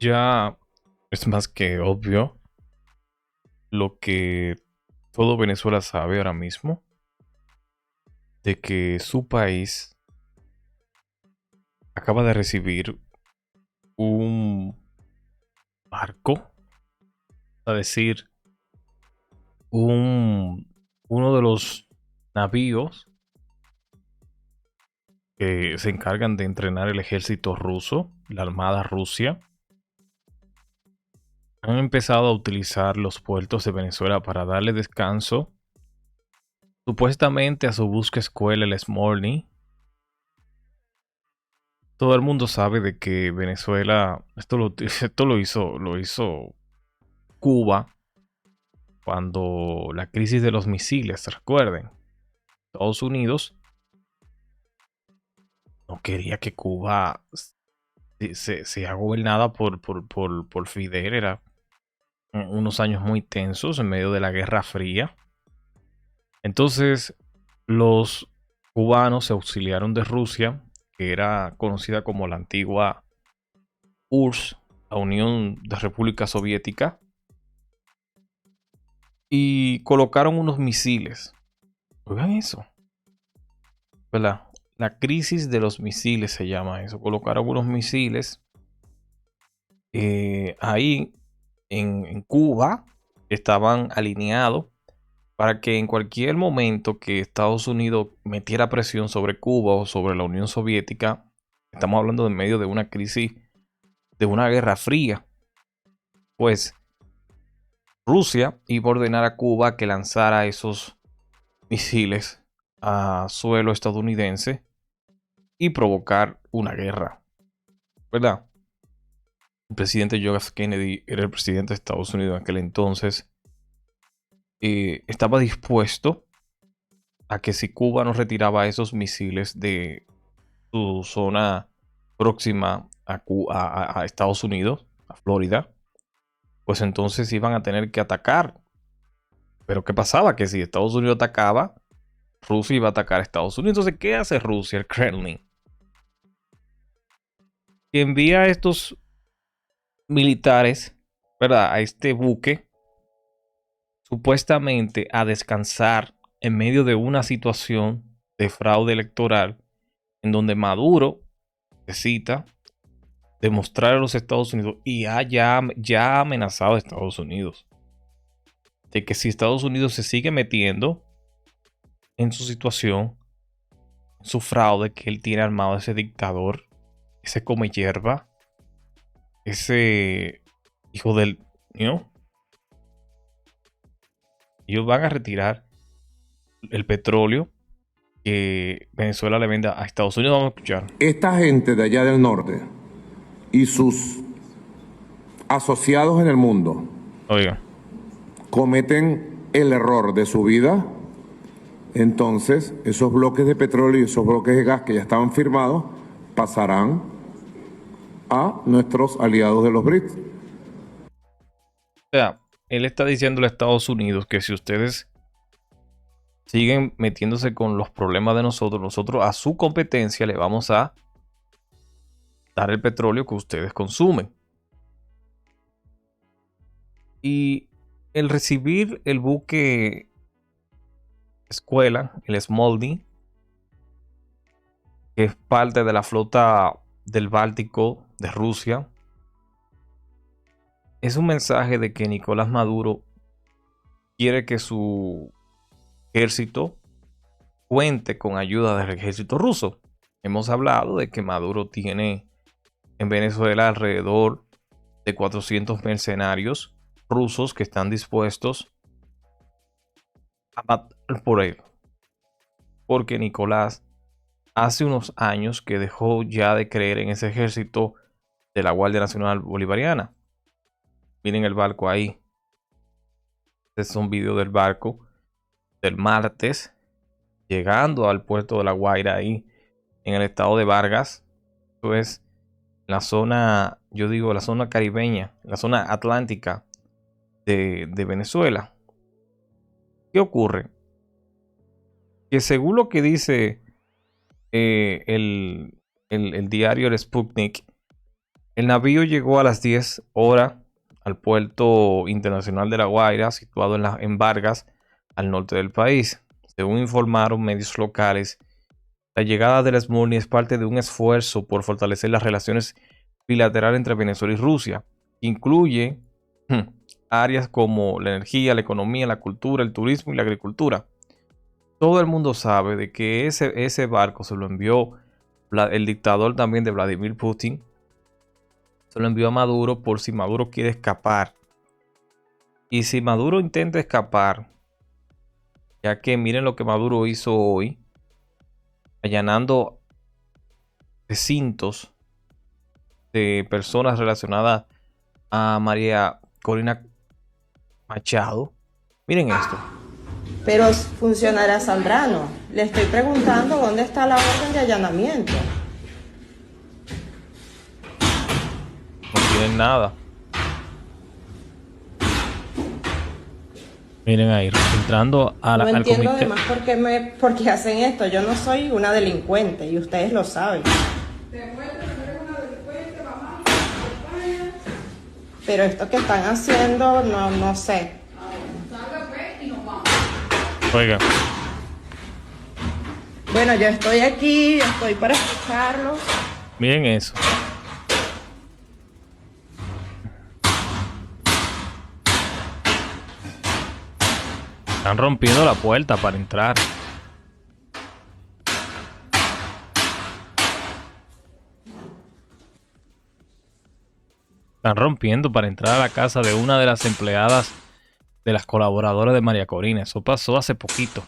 Ya es más que obvio lo que todo Venezuela sabe ahora mismo, de que su país acaba de recibir un barco, a decir, un, uno de los navíos que se encargan de entrenar el ejército ruso, la Armada Rusia, han empezado a utilizar los puertos de Venezuela para darle descanso, supuestamente a su busca escuela, el Smolny. Todo el mundo sabe de que Venezuela, esto lo hizo Cuba cuando la crisis de los misiles, recuerden, Estados Unidos no quería que Cuba sea gobernada por Fidel. Era unos años muy tensos en medio de la Guerra Fría. Entonces los cubanos se auxiliaron de Rusia, que era conocida como la antigua URSS, la Unión de República Soviética, y colocaron unos misiles. Oigan eso, ¿verdad? La crisis de los misiles se llama eso. Colocaron unos misiles ahí en Cuba, estaban alineados para que en cualquier momento que Estados Unidos metiera presión sobre Cuba o sobre la Unión Soviética, estamos hablando en medio de una crisis, de una guerra fría, pues Rusia iba a ordenar a Cuba que lanzara esos misiles a suelo estadounidense y provocar una guerra, ¿verdad? El presidente John F. Kennedy era el presidente de Estados Unidos en aquel entonces. Estaba dispuesto a que si Cuba no retiraba esos misiles de su zona próxima a Estados Unidos, a Florida, pues entonces iban a tener que atacar. Pero ¿qué pasaba? Que si Estados Unidos atacaba, Rusia iba a atacar a Estados Unidos. Entonces, ¿qué hace Rusia, el Kremlin? Que envía a estos militares, ¿verdad? A este buque, supuestamente a descansar en medio de una situación de fraude electoral en donde Maduro necesita demostrar a los Estados Unidos y ya ha amenazado a Estados Unidos de que si Estados Unidos se sigue metiendo en su situación, en su fraude que él tiene armado, ese dictador, ese come hierba, ese hijo del, you know, ellos van a retirar el petróleo que Venezuela le venda a Estados Unidos. Vamos a escuchar. Esta gente de allá del norte y sus asociados en el mundo Oiga, cometen el error de su vida, entonces esos bloques de petróleo y esos bloques de gas que ya estaban firmados pasarán a nuestros aliados de los BRICS. o sea, él está diciéndole a Estados Unidos que si ustedes siguen metiéndose con los problemas de nosotros a su competencia le vamos a dar el petróleo que ustedes consumen. Y el recibir el buque escuela, el Smolny, que es parte de la flota del Báltico de Rusia, es un mensaje de que Nicolás Maduro quiere que su ejército cuente con ayuda del ejército ruso. Hemos hablado de que Maduro tiene en Venezuela alrededor de 400 mercenarios rusos que están dispuestos a matar por él. Porque Nicolás hace unos años que dejó ya de creer en ese ejército de la Guardia Nacional Bolivariana. Miren el barco ahí. Este es un video del barco del martes llegando al puerto de La Guaira ahí en el estado de Vargas. Esto es la zona, yo digo, la zona caribeña, la zona atlántica de Venezuela. ¿Qué ocurre? Que según lo que dice el diario El Sputnik, El navío llegó a las 10 horas al puerto internacional de La Guaira, situado en Vargas, al norte del país. Según informaron medios locales, la llegada del Smolny es parte de un esfuerzo por fortalecer las relaciones bilaterales entre Venezuela y Rusia. Incluye áreas como la energía, la economía, la cultura, el turismo y la agricultura. Todo el mundo sabe de que ese barco se lo envió el dictador también de Vladimir Putin. Se lo envió a Maduro por si Maduro quiere escapar. Y si Maduro intenta escapar, ya que miren lo que Maduro hizo hoy, allanando recintos de personas relacionadas a María Corina Machado. Miren esto. Pero funcionará Zambrano. Le estoy preguntando dónde está la orden de allanamiento. No tienen nada. Miren ahí, entrando a No al entiendo comité. además por qué hacen esto. Yo no soy una delincuente y ustedes lo saben. Pero esto que están haciendo, no sé. Oiga, Bueno, yo estoy aquí, estoy para escucharlos. miren eso. Están rompiendo la puerta para entrar. Están rompiendo para entrar a la casa de una de las empleadas de las colaboradoras de María Corina. Eso pasó hace poquito.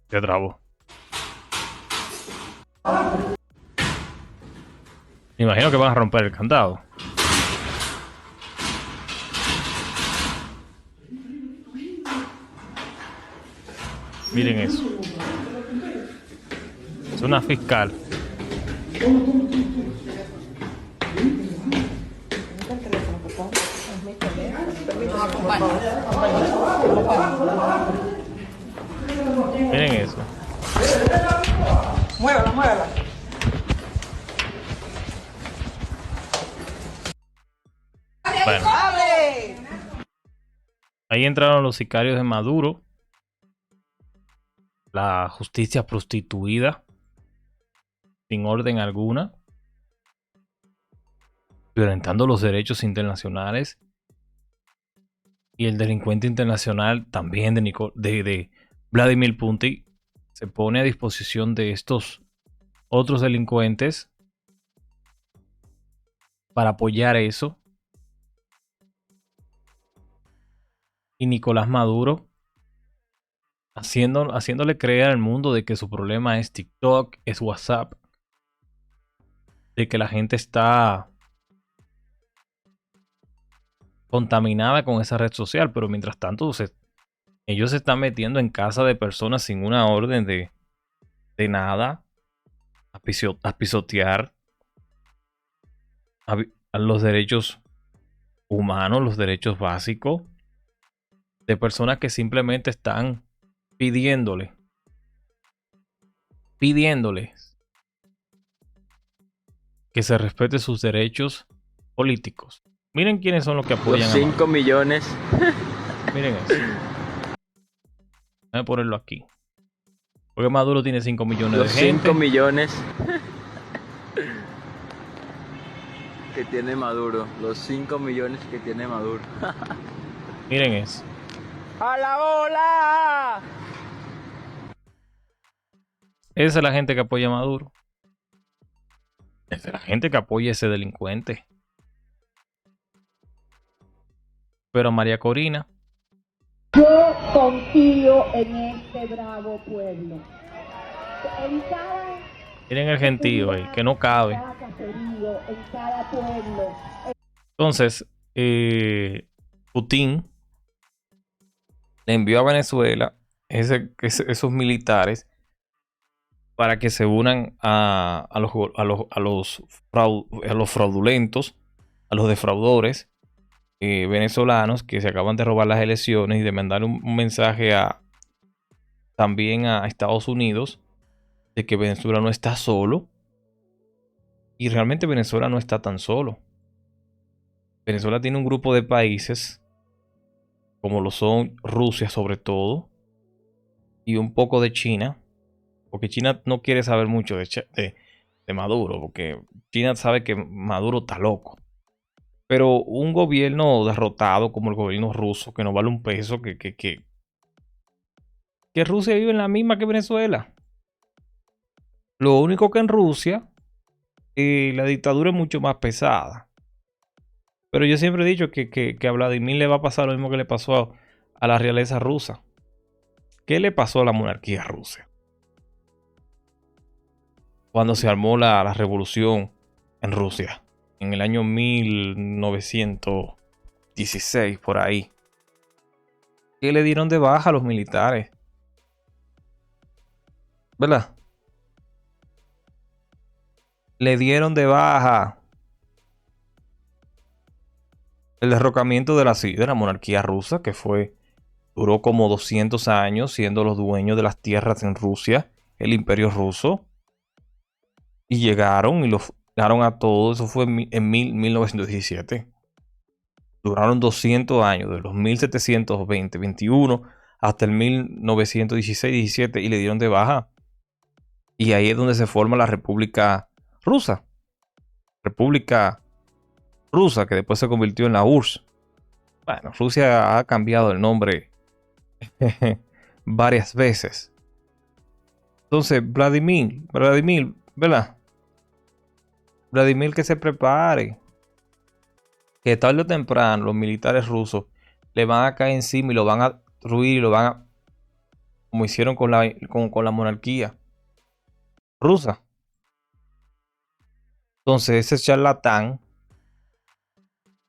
Se trabó. Me imagino que van a romper el candado. Miren eso. Es una fiscal. Miren eso. Muévala, muévala. Bueno, ¡Abre! ahí entraron los sicarios de Maduro. La justicia prostituida. Sin orden alguna. Violentando los derechos internacionales. Y el delincuente internacional también de Vladimir Putin se pone a disposición de estos otros delincuentes para apoyar eso. Y Nicolás Maduro haciéndole creer al mundo de que su problema es TikTok, es WhatsApp, de que la gente está contaminada con esa red social, pero mientras tanto ellos se están metiendo en casa de personas sin una orden de nada, a pisotear a los derechos humanos, los derechos básicos de personas que simplemente están pidiéndoles que se respete sus derechos políticos. Miren quiénes son los que apoyan Los a Maduro. 5 millones. Miren eso. Voy a ponerlo aquí. Porque Maduro tiene 5 millones Los de gente. 5 millones que tiene Maduro. Los 5 millones que tiene Maduro. Miren eso. ¡A la bola! Esa es la gente que apoya a Maduro. Esa es la gente que apoya a ese delincuente. Pero María Corina, Yo confío en este bravo pueblo. En cada miren el gentío ahí, que no cabe. cada caserío, en cada pueblo. Entonces, Putin le envió a Venezuela esos militares para que se unan a los fraudulentos, a los defraudadores venezolanos que se acaban de robar las elecciones y de mandar un mensaje también a Estados Unidos de que Venezuela no está solo. Y realmente Venezuela no está tan solo. Venezuela tiene un grupo de países, como lo son Rusia sobre todo, y un poco de China, porque China no quiere saber mucho de Maduro, porque China sabe que Maduro está loco. Pero un gobierno derrotado como el gobierno ruso, que no vale un peso, que Rusia vive en la misma que Venezuela. Lo único que en Rusia la dictadura es mucho más pesada. Pero yo siempre he dicho que a Vladimir le va a pasar lo mismo que le pasó a la realeza rusa. ¿Qué le pasó a la monarquía rusa? Cuando se armó la revolución en Rusia, en el año 1916, por ahí. ¿Qué le dieron de baja a los militares? ¿Verdad? Le dieron de baja el derrocamiento de la monarquía rusa, que duró como 200 años siendo los dueños de las tierras en Rusia, el imperio ruso. Y llegaron y lo funaron a todos. Eso fue en 1917. Duraron 200 años, de los 1720-21 hasta el 1916-17, y le dieron de baja. Y ahí es donde se forma la República Rusa. República Rusa, que después se convirtió en la URSS. Bueno, Rusia ha cambiado el nombre varias veces. Entonces, Vladimir, ¿verdad? Vladimir, que se prepare. Que tarde o temprano los militares rusos le van a caer encima y lo van a destruir y lo van a... como hicieron con la monarquía rusa. Entonces ese charlatán,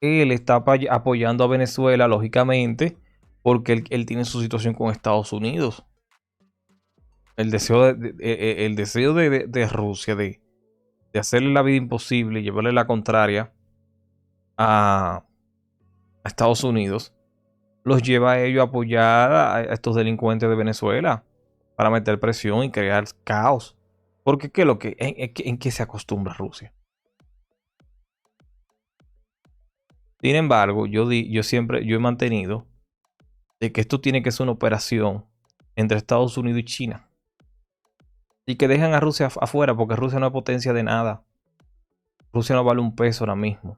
él está apoyando a Venezuela, lógicamente, porque él tiene su situación con Estados Unidos. El deseo de Rusia de hacerle la vida imposible y llevarle la contraria a Estados Unidos, los lleva a ellos a apoyar a estos delincuentes de Venezuela para meter presión y crear caos. Porque ¿en qué se acostumbra Rusia? Sin embargo, yo he mantenido de que esto tiene que ser una operación entre Estados Unidos y China. Y que dejan a Rusia afuera, porque Rusia no es potencia de nada. Rusia no vale un peso ahora mismo.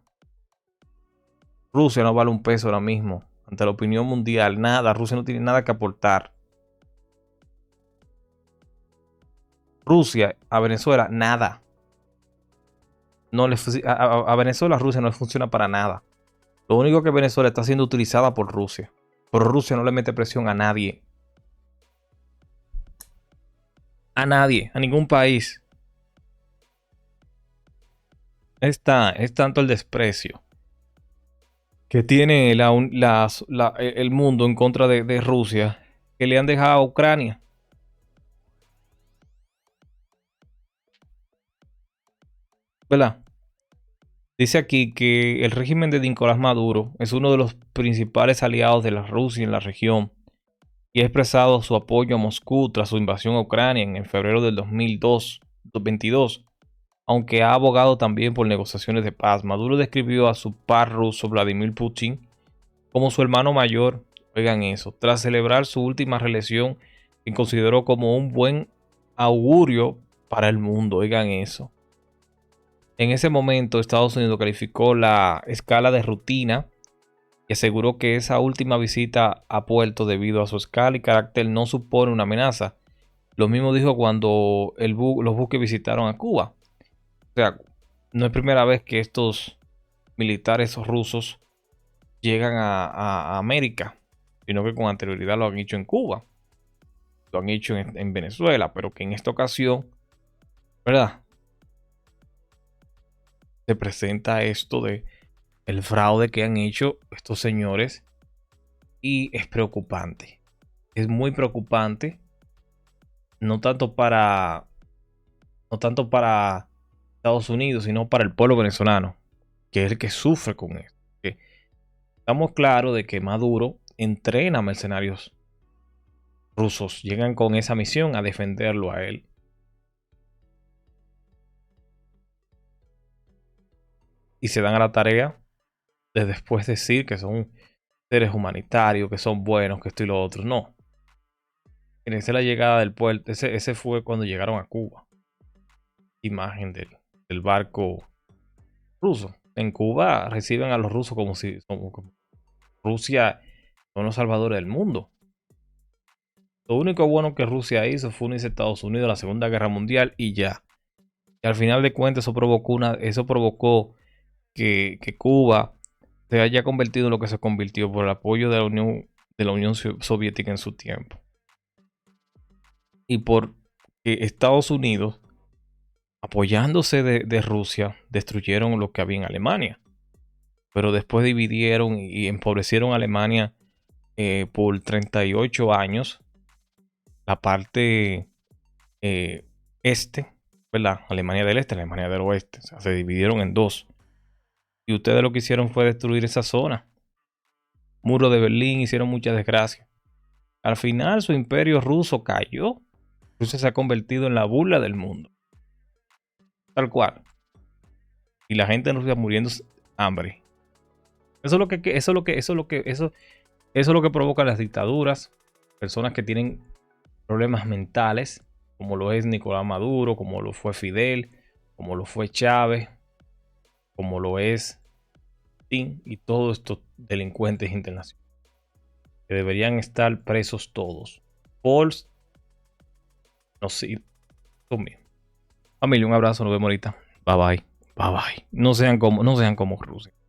Rusia no vale un peso ahora mismo. Ante la opinión mundial, nada. Rusia no tiene nada que aportar. Rusia a Venezuela, nada. A Venezuela, Rusia no le funciona para nada. Lo único que Venezuela está siendo utilizada por Rusia. Pero Rusia no le mete presión a nadie. A nadie, a ningún país. Es tanto el desprecio que tiene el mundo en contra de Rusia, que le han dejado a Ucrania. ¿Verdad? Dice aquí que el régimen de Nicolás Maduro es uno de los principales aliados de la Rusia en la región y ha expresado su apoyo a Moscú tras su invasión a Ucrania en febrero del 2022, aunque ha abogado también por negociaciones de paz. Maduro describió a su par ruso Vladimir Putin como su hermano mayor, oigan eso, tras celebrar su última reelección que consideró como un buen augurio para el mundo, oigan eso. En ese momento, Estados Unidos calificó la escala de rutina y aseguró que esa última visita a Puerto, debido a su escala y carácter, no supone una amenaza. Lo mismo dijo cuando los buques visitaron a Cuba. O sea, no es primera vez que estos militares rusos llegan a América, sino que con anterioridad lo han hecho en Cuba, lo han hecho en Venezuela, pero que en esta ocasión, ¿verdad?, se presenta esto de el fraude que han hecho estos señores, y es preocupante. Es muy preocupante, no tanto para Estados Unidos, sino para el pueblo venezolano, que es el que sufre con esto. Que estamos claros de que Maduro entrena mercenarios rusos, llegan con esa misión a defenderlo a él. y se dan a la tarea de después decir que son seres humanitarios, que son buenos, que esto y lo otro. No. Miren, esa es la llegada del puerto. Ese fue cuando llegaron a Cuba. Imagen del barco ruso. En Cuba reciben a los rusos como si como Rusia son los salvadores del mundo. Lo único bueno que Rusia hizo fue unirse a Estados Unidos en la Segunda Guerra Mundial y ya. Y al final de cuentas eso provocó que Cuba se haya convertido en lo que se convirtió por el apoyo de la Unión Soviética en su tiempo. Y por Estados Unidos, apoyándose de Rusia, destruyeron lo que había en Alemania. Pero después dividieron y empobrecieron a Alemania por 38 años. La parte este, ¿verdad? Alemania del Este, Alemania del Oeste. O sea, se dividieron en dos. Y ustedes lo que hicieron fue destruir esa zona. Muro de Berlín, hicieron mucha desgracia. Al final su imperio ruso cayó. Rusia se ha convertido en la burla del mundo. Tal cual. Y la gente en Rusia muriendo de hambre. Eso es lo que provoca las dictaduras. Personas que tienen problemas mentales, como lo es Nicolás Maduro, como lo fue Fidel, como lo fue Chávez, como lo es Putin y todos estos delincuentes internacionales. Que deberían estar presos todos. Por no sé, familia, un abrazo, nos vemos ahorita. Bye bye. Bye bye. No sean como Rusia.